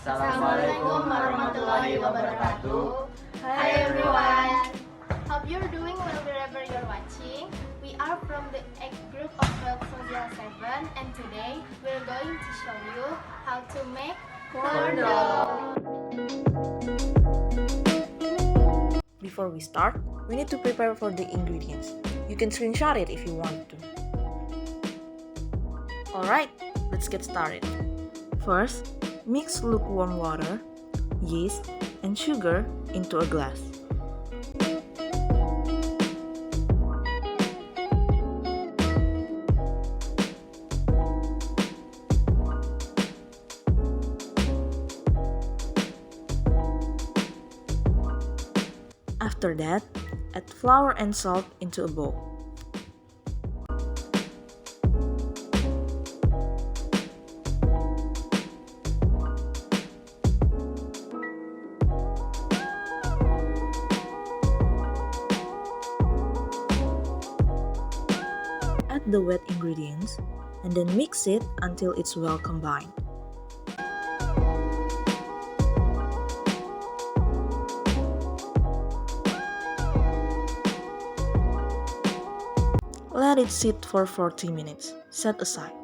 Assalamualaikum warahmatullahi wabarakatuh. Hi everyone. Hope you're doing well wherever you're watching. We are from the egg group of 1207 and today we're going to show you how to make corndog. Before we start, we need to prepare for the ingredients. You can screenshot it if you want to. Alright, let's get started. First, mix lukewarm water, yeast, and sugar into a glass. After that, add flour and salt into a bowl. Add the wet ingredients and then mix it until it's well combined. Let it sit for 40 minutes. Set aside.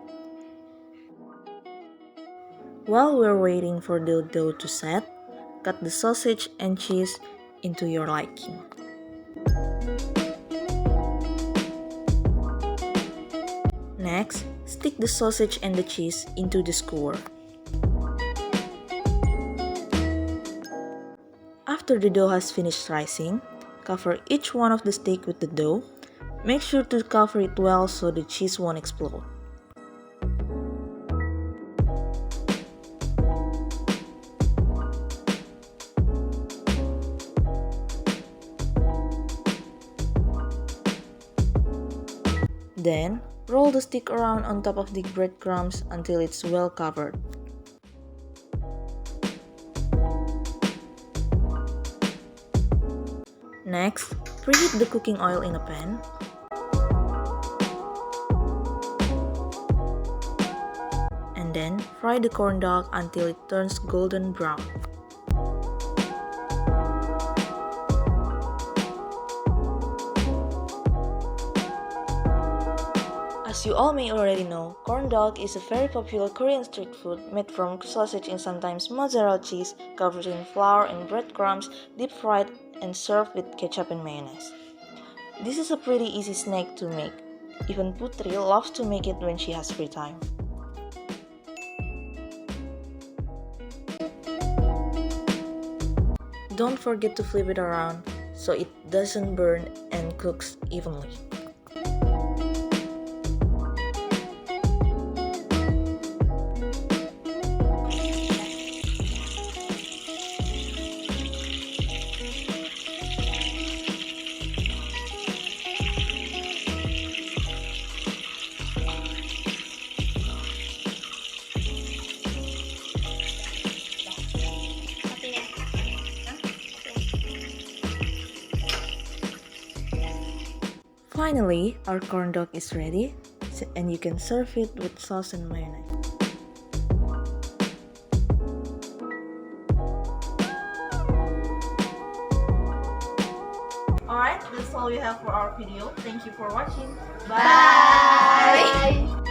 While we're waiting for the dough to set, cut the sausage and cheese into your liking. Next, stick the sausage and the cheese into the skewer. After the dough has finished rising, cover each one of the steak with the dough. Make sure to cover it well so the cheese won't explode. Then, roll the stick around on top of the breadcrumbs until it's well covered. Next, preheat the cooking oil in a pan. And then, fry the corn dog until it turns golden brown. As you all may already know, corn dog is a very popular Korean street food made from sausage and sometimes mozzarella cheese, covered in flour and breadcrumbs, deep fried and served with ketchup and mayonnaise. This is a pretty easy snack to make. Even Putri loves to make it when she has free time. Don't forget to flip it around so it doesn't burn and cooks evenly. Finally, our corn dog is ready and you can serve it with sauce and mayonnaise. Alright, that's all we have for our video. Thank you for watching. Bye.